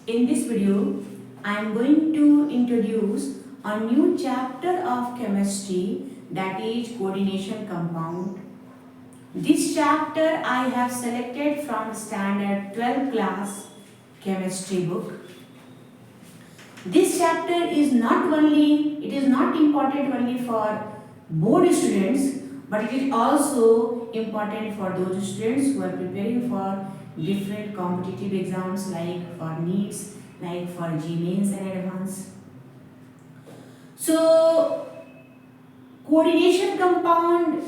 In this video, I am going to introduce a new chapter of chemistry, that is coordination compound. This chapter I have selected from standard 12th class chemistry book. This chapter is not important only for board students, but it is also important for those students who are preparing for different competitive exams like for Neets, like for Jee-Mains and advanced. So, coordination compound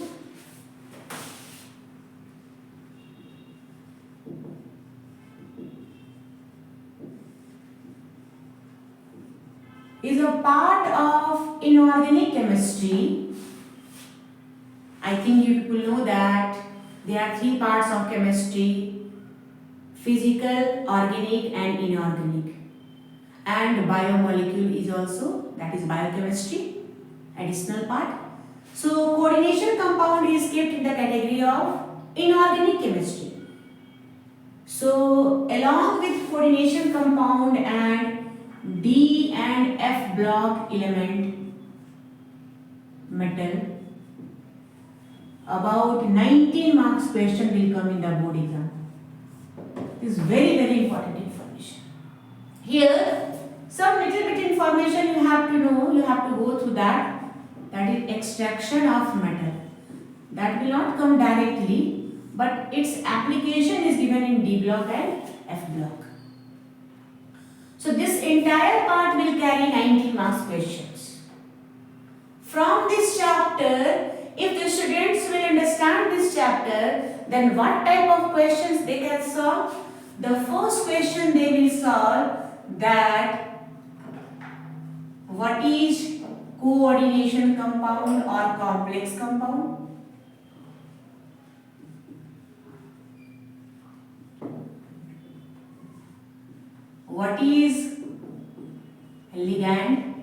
is a part of inorganic chemistry. I think you people know that there are three parts of chemistry: physical, organic and inorganic. And biomolecule is also, that is biochemistry, additional part. So coordination compound is kept in the category of inorganic chemistry. So along with coordination compound and D and F block element metal, about 19 marks question will come in the board exam. This is very important information. Here some little bit information you have to know, you have to go through that. That is extraction of metal. That will not come directly, but its application is given in D block and F block. So this entire part will carry 90 marks questions. From this chapter, if the students will understand this chapter, then what type of questions they can solve? The first question they will solve, that what is coordination compound or complex compound? What is ligand?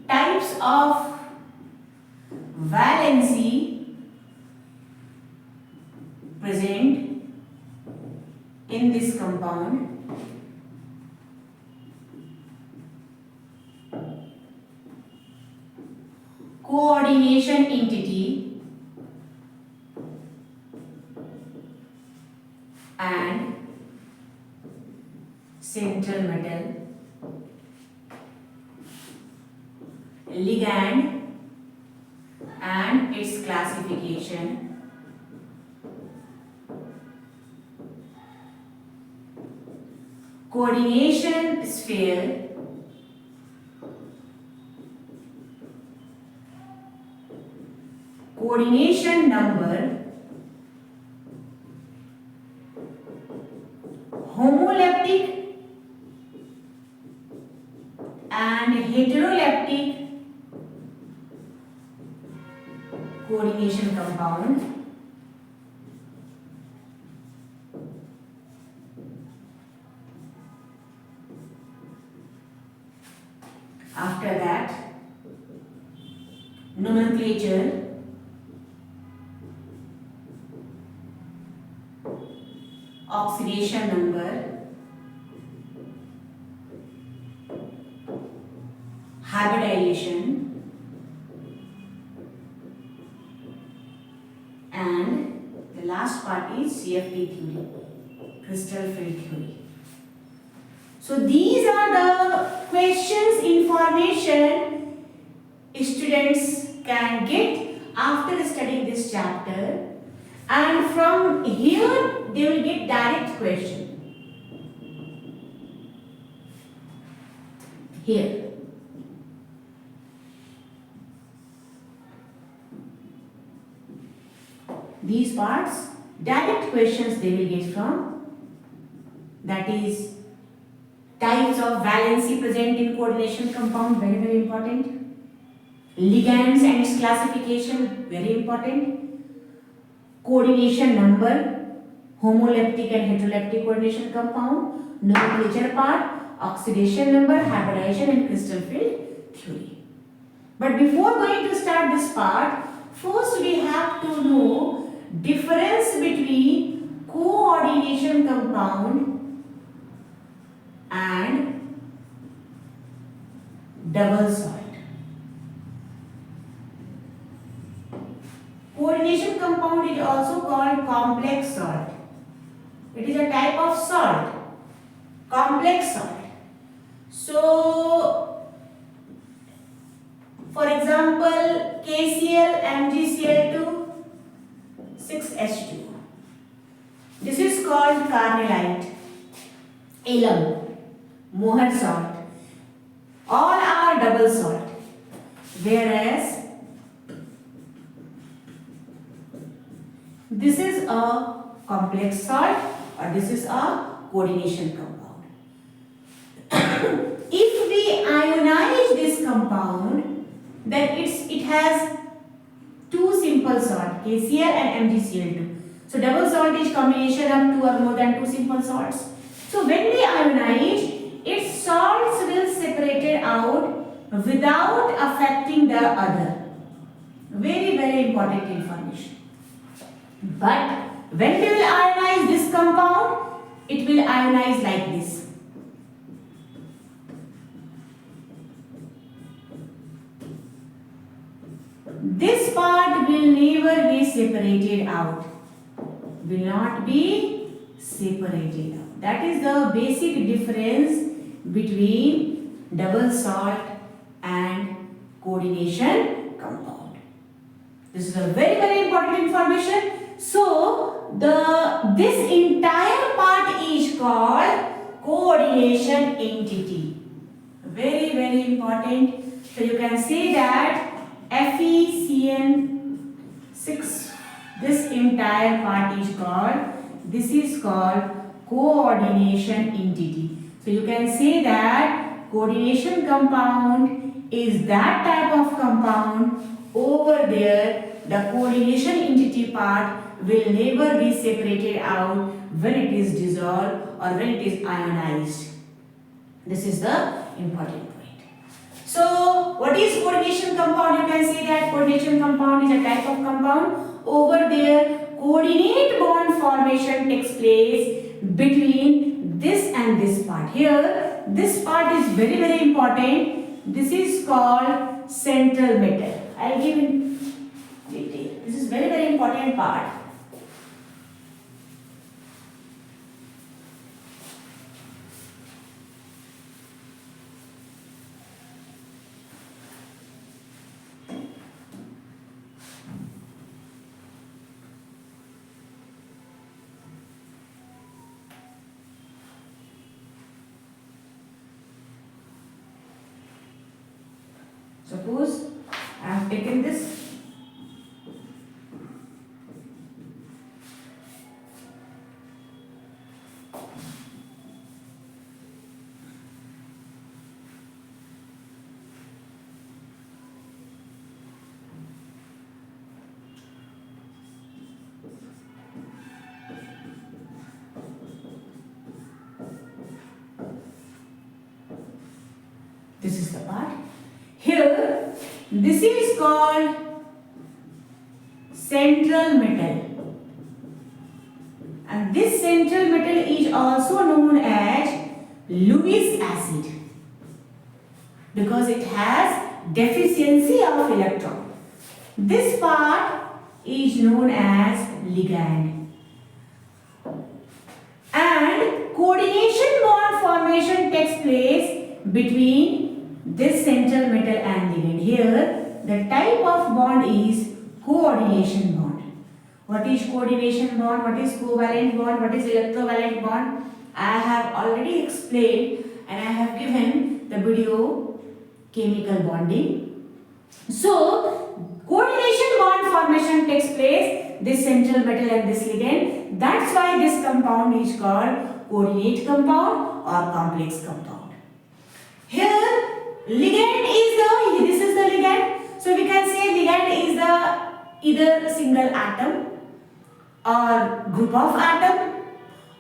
Types of valency present in this compound. Coordination entity and central metal. Ligand and its classification. Coordination sphere. Coordination number. Homoleptic and heteroleptic coordination compound. After that, nomenclature. Oxidation number, hybridization, and the last part is CFT theory, crystal field theory. So these are the questions, information students can get after studying this chapter, and from here they will get direct question. Here. These parts, direct questions they will get from, that is types of valency present in coordination compound, very important. Ligands and its classification, very important. Coordination number, homoleptic and heteroleptic coordination compound, nomenclature part, oxidation number, hybridization and crystal field theory. But before going to start this part, first we have to know difference between co double salt. Coordination compound is also called complex salt. It is a type of salt, complex salt. So, for example, KCl, MgCl2, 6H2. This is called carnallite, alum, Mohan salt. All are double salt. Whereas this is a complex salt or this is a coordination compound. If we ionize this compound, then it has two simple salt, KCl and MgCl2. So double salt is combination of two or more than two simple salts. So when we ionize, its salts will separate it out without affecting the other. Very, very important information. But when we will ionize this compound, it will ionize like this. This part will never be separated out. Will not be separated out. That is the basic difference between double salt and coordination compound. This is a very, very important information. So, this entire part is called coordination entity. Very, very important. So, you can say that FeCN6, this entire part is called, this is called coordination entity. So, you can say that coordination compound is that type of compound. Over there, the coordination entity part will never be separated out when it is dissolved or when it is ionized. This is the important point. So, what is coordination compound? You can say that coordination compound is a type of compound. Over there, coordinate bond formation takes place between this and this part. Here, this part is very, very important. This is called central metal. I will give in detail. This is very, very important part. Suppose I have taken this. This is the part. Here, this is called central metal. And this central metal is also known as Lewis acid because it has deficiency of electron. This part is known as ligand. And coordination bond formation takes place between this central metal and ligand. Here, the type of bond is coordination bond. What is coordination bond? What is covalent bond? What is electrovalent bond? I have already explained and I have given the video chemical bonding. So, coordination bond formation takes place this central metal and this ligand. That's why this compound is called coordinate compound or complex compound. Here, ligand is this is the ligand. So we can say ligand is the either single atom or group of atom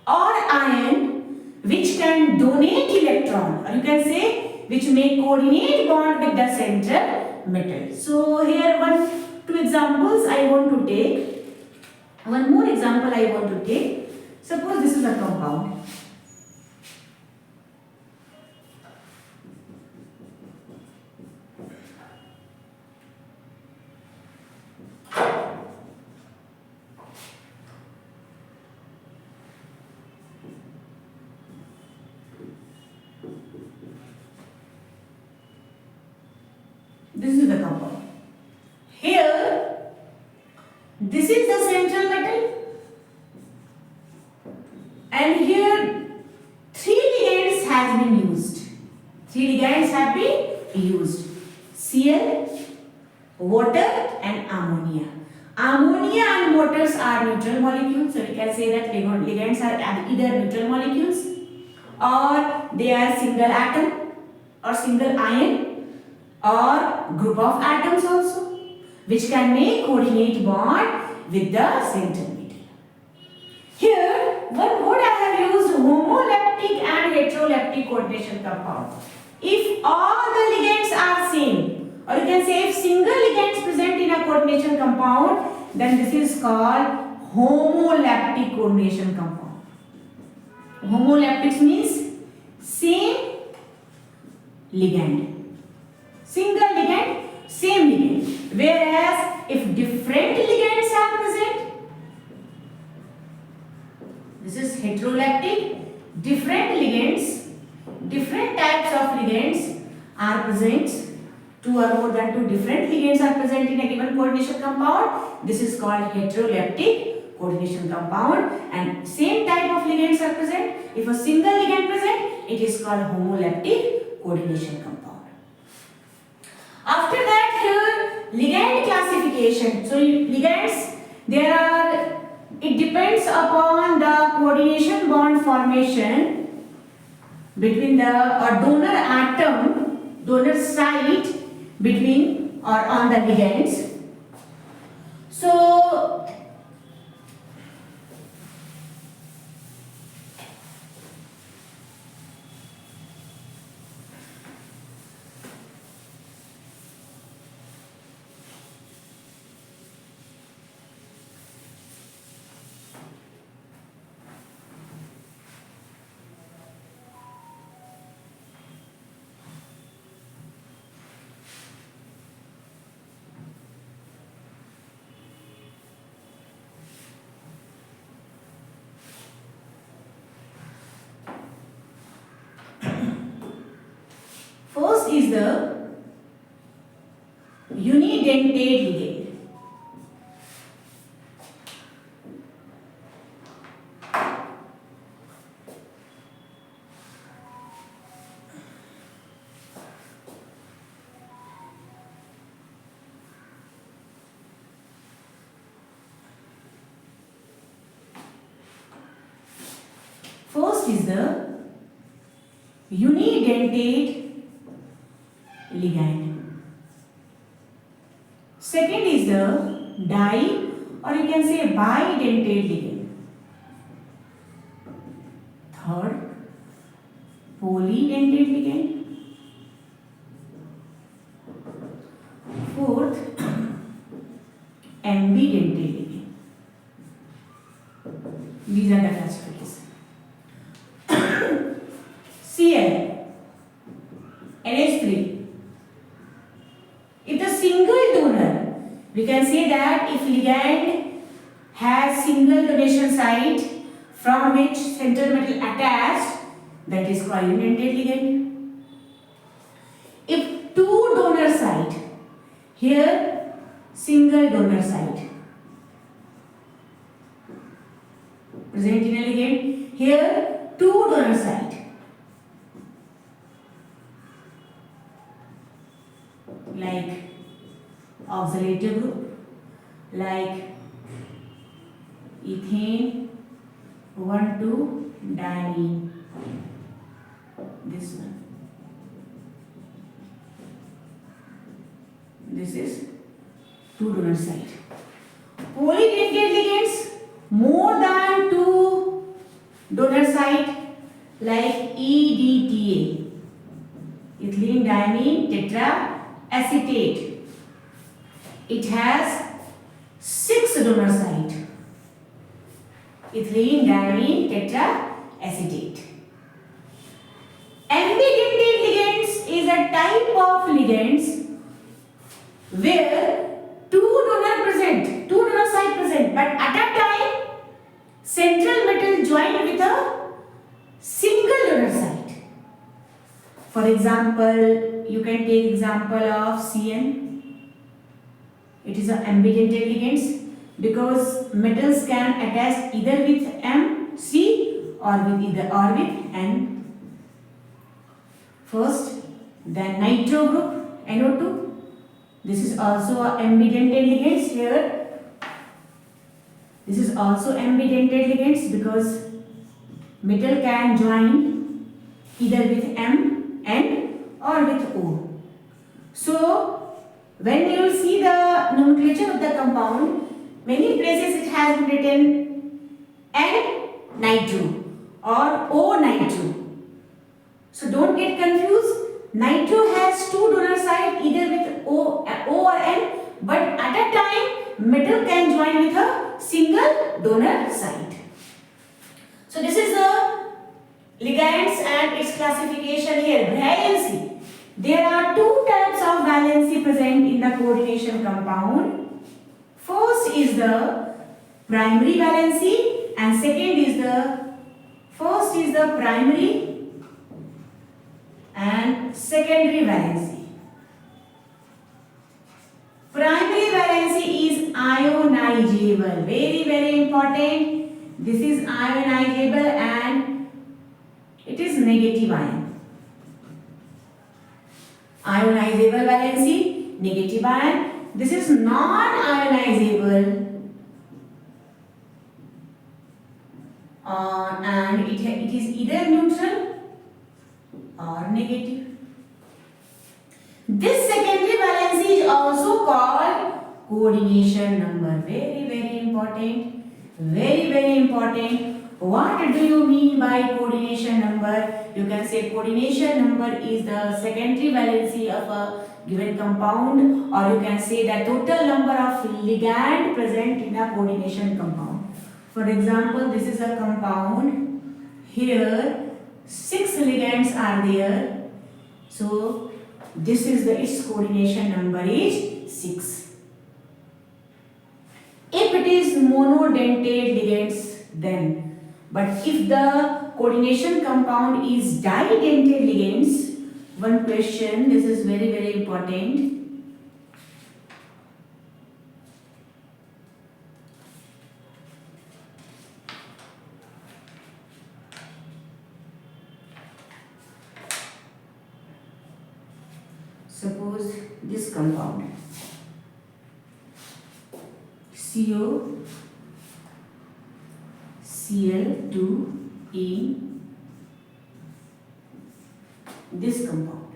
or ion which can donate electron, or you can say which may coordinate bond with the central metal. So here two examples I want to take. One more example I want to take. Suppose this is a compound. This is the compound. Here, this is the central metal, and here 3 ligands has been used. 3 ligands have been used. Cl, water and ammonia. Ammonia and waters are neutral molecules, so we can say that ligands are either neutral molecules or they are single atom or single ion or group of atoms also, which can make coordinate bond with the central metal. Here, one word I have used, homoleptic and heteroleptic coordination compound. If all the ligands are same, or you can say if single ligands present in a coordination compound, then this is called homoleptic coordination compound. Homoleptic means same ligand. Single ligand, same ligand. Whereas if different ligands are present, this is heteroleptic. Different ligands, different types of ligands are present. 2 or more than 2 different ligands are present in a given coordination compound. This is called heteroleptic coordination compound, and same type of ligands are present. If a single ligand present, it is called homoleptic coordination compound. After that, here ligand classification. So ligands, it depends upon the coordination bond formation between the donor site between or on the ligands. So first is the unidentate ligand. First is the unidentate ligand. Second is the di or you can say bidentate ligand. Third, polydentate ligand. Fourth, ambidentate ligand. These are the classifications. Cl, NH3. If the single donor, we can say that if ligand has single donation site from which central metal attached, that is called unidentate ligand. If 2 donor site, here single donor site present in a ligand, here 2 donor site. Like oxalative group, like ethane 1,2-diamine, this one. This is 2 donor site. Polydentate ligands, more than 2 donor site, like EDTA, ethylene diamine tetraacetate. It has 6 donor site, ethylene diamine tetraacetate. Ambidentate ligands is a type of ligands where 2 donor site present, but at a time central metal joined with a single donor site. For example, you can take example of CN. It is an ambidentate ligands because metals can attach either with M, C or with N. First, then nitro group NO2. This is also a ambidentate ligands here. This is also ambidentate ligands because metal can join either with M, N or with O. So, when you see the nomenclature of the compound, many places it has been written N-nitro or O-nitro. So, don't get confused. Nitro has two donor sides either with O or N, but at a time metal can join with a single donor site. So, this is the ligands and its classification here. Valency. There are two types of valency present in the coordination compound. First is the primary valency and second is the primary and secondary valency. Primary valency is ionizable. Very, very important. This is ionizable and it is negative ion. Ionizable valency, negative ion. This is non-ionizable and it is either neutral or negative. This secondary valency is also called coordination number. Very, very important. Very, very important. What do you mean by coordination number? You can say coordination number is the secondary valency of a given compound, or you can say the total number of ligand present in a coordination compound. For example, this is a compound. Here 6 ligands are there. So this is its coordination number is 6. If it is monodentate ligands, then. But if the coordination compound is didentate ligands, one question, this is very, very important. Suppose this compound CO Cl2 in this compound.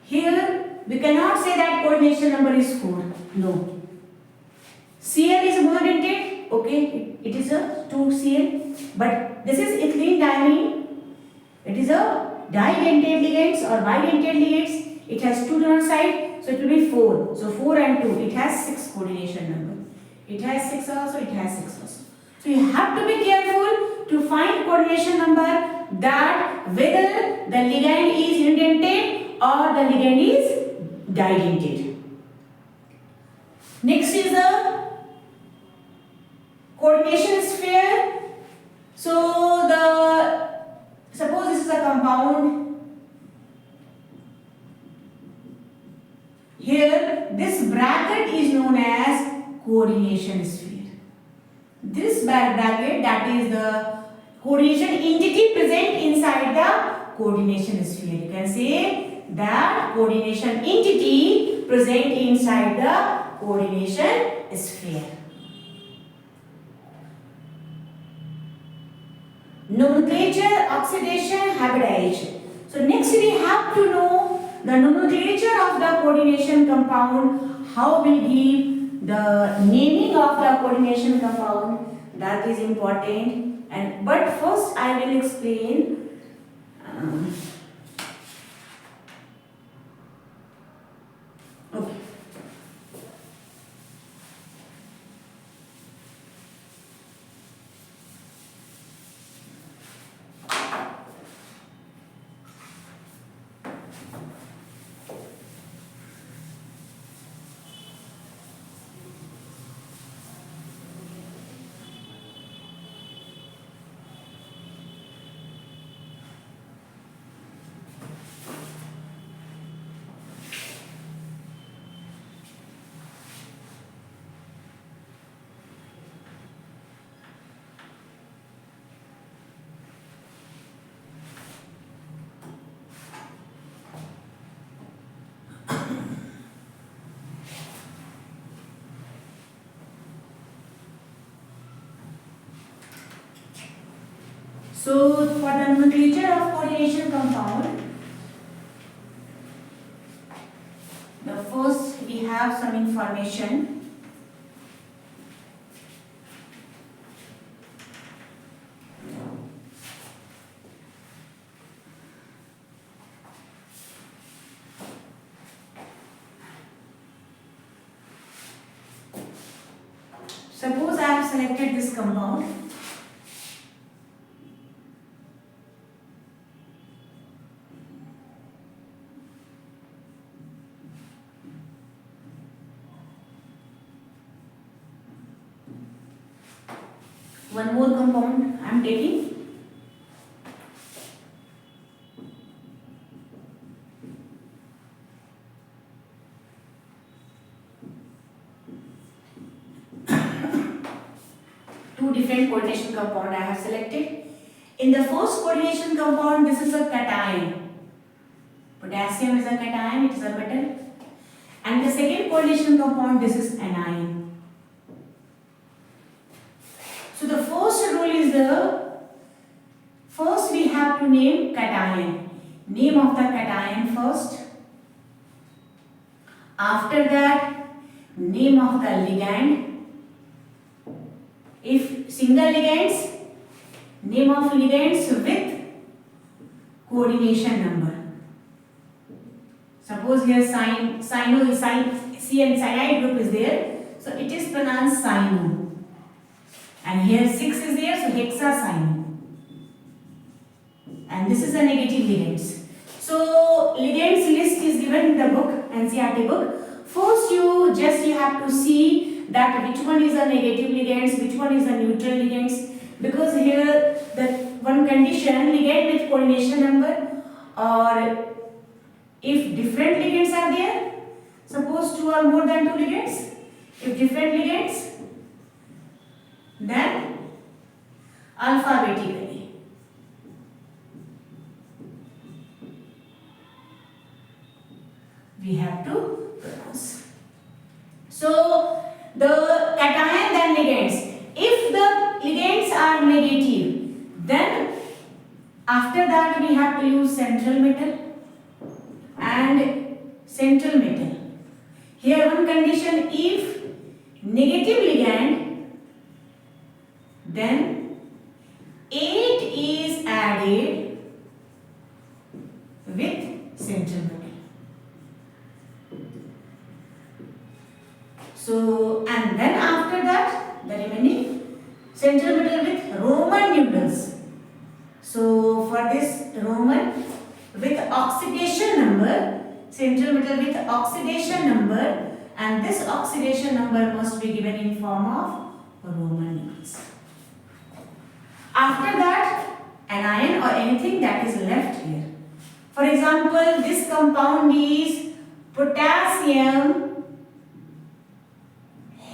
Here we cannot say that coordination number is 4. No. Cl is monodentate. Okay, it is a 2Cl. But this is ethylene diamine. It is a didentate ligands or bidentate ligands. It has 2 donor sides, so it will be 4. So 4 and 2, it has 6 coordination number. It has 6 also, it has 6 also. So you have to be careful to find coordination number, that whether the ligand is unidentate or the ligand is didentate. Next is the coordination sphere. So suppose this is a compound. Here, this bracket is known as coordination sphere. This bracket, that is the coordination entity present inside the coordination sphere. You can say that coordination entity present inside the coordination sphere. Nomenclature, oxidation, hybridization. So next we have to know the nomenclature of the coordination compound, how we give the naming of the coordination compound, that is important. But first I will explain okay. So for the nomenclature of coordination compound, the first we have some information. Suppose I have selected this compound. One more compound I am taking. Two different coordination compound I have selected. In the first coordination compound, this is a cation. Potassium is a cation, it is a metal. And the second coordination compound, this is anion. So the first rule is first we have to name cation. Name of the cation first. After that, name of the ligand. If single ligands, name of ligands with coordination number. Suppose here cyano is C and cyanide group is there, so it is pronounced cyano. And here 6 is there, so hexacyano. And this is a negative ligands. So ligands list is given in the book, NCERT book. First you have to see that which one is a negative ligands, which one is a neutral ligands, because here the one condition, ligand with coordination number, or if different ligands are there, suppose 2 or more than 2 ligands, if different ligands, then alphabetically. We have to pronounce. So the cation then ligands. If the ligands are negative, then after that we have to use central metal and central metal. Here one condition, if negative ligand, then 8 is added with central metal. So, and then after that, the remaining central metal with Roman numerals. So, for this Roman with oxidation number, central metal with oxidation number, and this oxidation number must be given in form of Roman numerals. After that, anion or anything that is left here. For example, this compound is potassium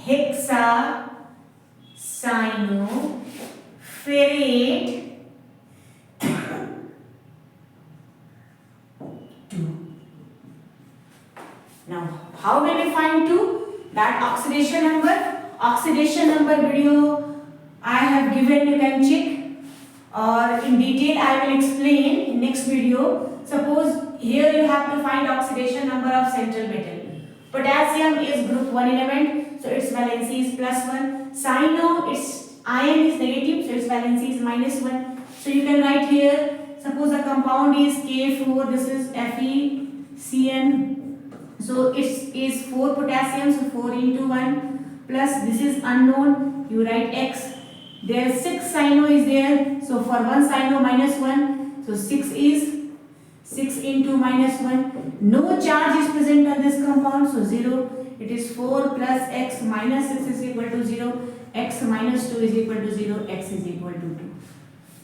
hexacyanoferrate 2. Now, how will we find 2? That oxidation number? Oxidation number video I have given, you can check, or in detail I will explain in next video. Suppose here you have to find oxidation number of central metal. Potassium is group 1 element, so its valency is +1. Cyano, its ion is negative, so its valency is -1. So you can write here, suppose the compound is K4, this is FeCN. So it is 4 potassium, so 4 into 1, plus this is unknown, you write X. There 6 cyano is there, so for 1 cyano -1, so 6 is 6 into -1. No charge is present on this compound, so 0. It is 4 plus X minus 6 is equal to 0. X minus 2 is equal to 0. X is equal to 2.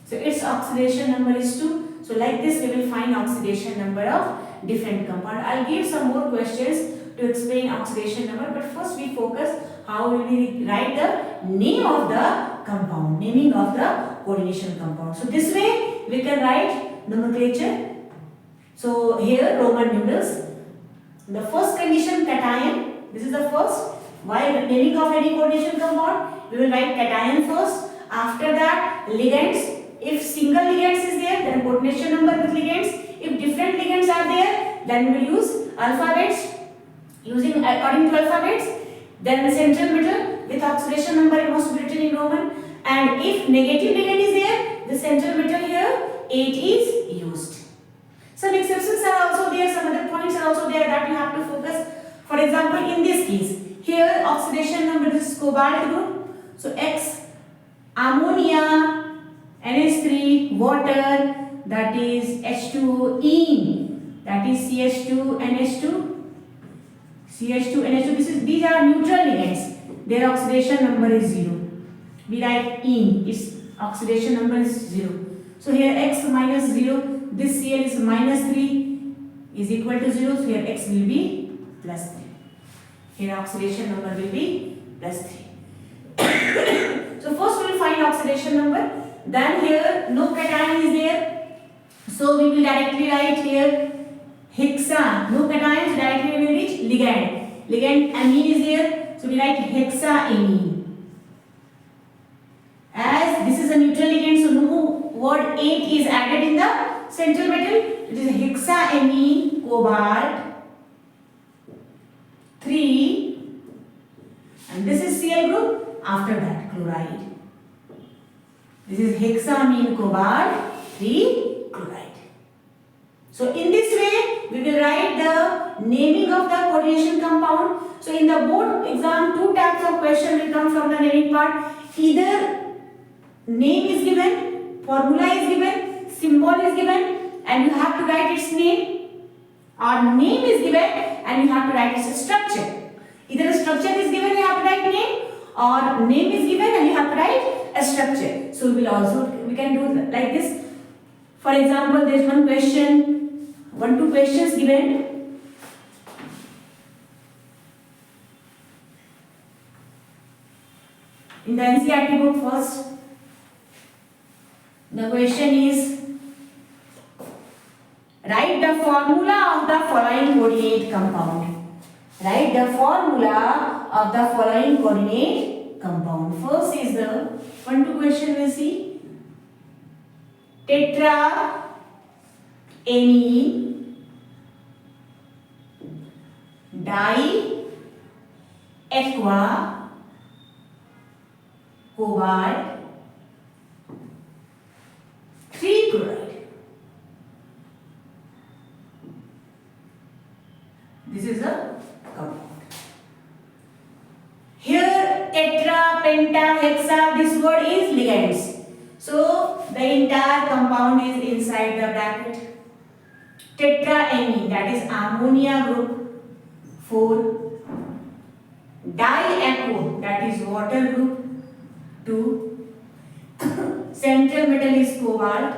So its oxidation number is 2. So like this we will find oxidation number of different compound. I'll give some more questions to explain oxidation number, but first we focus how will we write the name of the compound, naming of the coordination compound. So this way we can write nomenclature. So here Roman numerals. The first condition cation. This is the first. While naming of any coordination compound, we will write cation first. After that ligands. If single ligands is there, then coordination number with ligands. If different ligands are there, then we will use alphabets, using according to alphabets. Then the central metal with oxidation number, it must be written in Roman. And if negative ligand is there, the central metal here 8 is used. Some exceptions are also there, some other points are also there that you have to focus. For example, in this case, here oxidation number is cobalt group. So X, ammonia, NH3, water, that is H2, that is CH2NH2. CH2NH2, these are neutral ligands. Their oxidation number is 0. We write ene, its oxidation number is 0. So here X minus 0, this Cl is minus 3 is equal to 0. So here X will be plus 3. Here oxidation number will be plus 3. So first we will find oxidation number. Then here no cation is there. So we will directly write here hexa. No cations, directly we will reach ligand. Ligand amine is there. So we write hexaamine. As this is a neutral ligand, so no word 8 is added in the central metal. It is hexaamine cobalt 3, and this is Cl group. After that chloride. This is hexaamine cobalt 3 chloride. So in this way we will write the naming of the coordination compound. So in the board exam, two types of question will come from the naming part. Either name is given, formula is given, symbol is given, and you have to write its name, or name is given and you have to write its structure. Either a structure is given, you have to write name, or name is given and you have to write a structure. So we can do like this. For example, there is one question, two questions given. In the NCERT book first, the question is, write the formula of the following coordinate compound. Write the formula of the following coordinate compound. First is the 1-2 question we see. Tetra amine di aqua cobalt 3 chloride. This is a compound. Here tetra, penta, hexa, this word is ligands. So the entire compound is inside the bracket. Tetraamine, that is ammonia group 4. Diaquo, that is water group 2. Central metal is cobalt.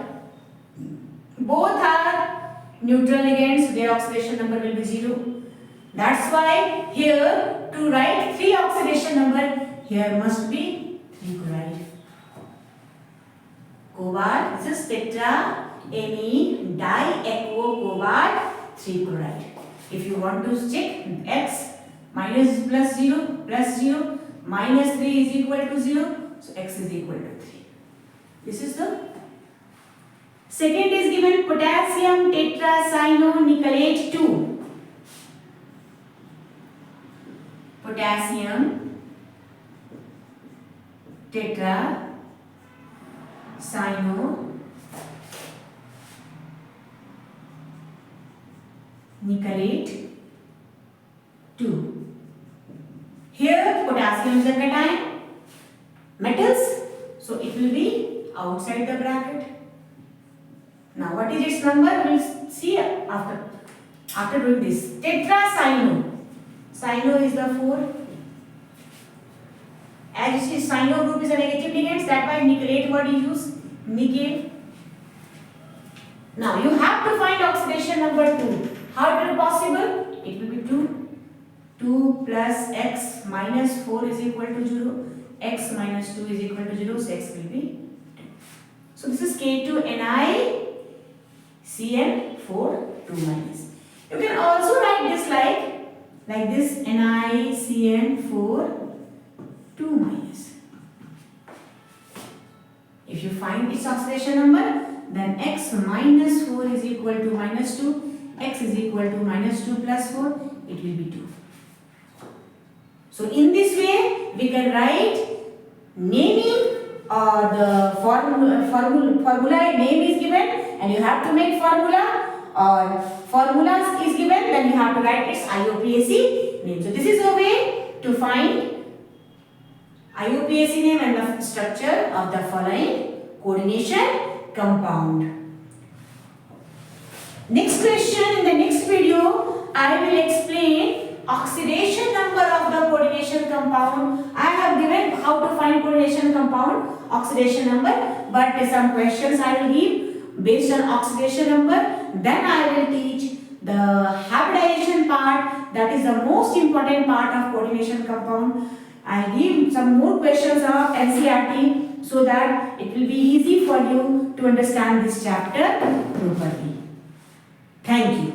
Both are neutral ligands, their oxidation number will be 0. That's why here to write 3 oxidation number, here must be 3 chloride. Cobalt, this is tetraamine diaquo cobalt 3 chloride. If you want to check X, minus is plus 0, minus 3 is equal to 0, so X is equal to 3. This is the second is given potassium tetracyanonickelate 2. Potassium tetracyanonickelate 2. Here potassium is a cation, metals, so it will be outside the bracket. Now what is its number? We will see after doing this. Tetracyano. Cyano is the 4. As you see, cyano group is a negative ligand, that's why nickelate word is used. Nickel. Now you have to find oxidation number 2. How it will be possible? It will be 2. 2 plus x minus 4 is equal to 0. X minus 2 is equal to 0, so x will be 2. So this is K2NiCN4 2 minus. You can also write this like this NiCN4 2 minus. If you find its its oxidation number, then x minus 4 is equal to minus 2, x is equal to minus 2 plus 4, it will be 2. So in this way, we can write naming or the formula name is given and you have to make formula, or formulas is given, then you have to write its IUPAC name. So this is a way to find IUPAC name and the structure of the following coordination compound. Next question, in the next video, I will explain oxidation number of the coordination compound. I have given how to find coordination compound oxidation number, but some questions I will give based on oxidation number. Then I will teach the hybridization part, that is the most important part of coordination compound. I will give some more questions of NCERT so that it will be easy for you to understand this chapter properly. Thank you.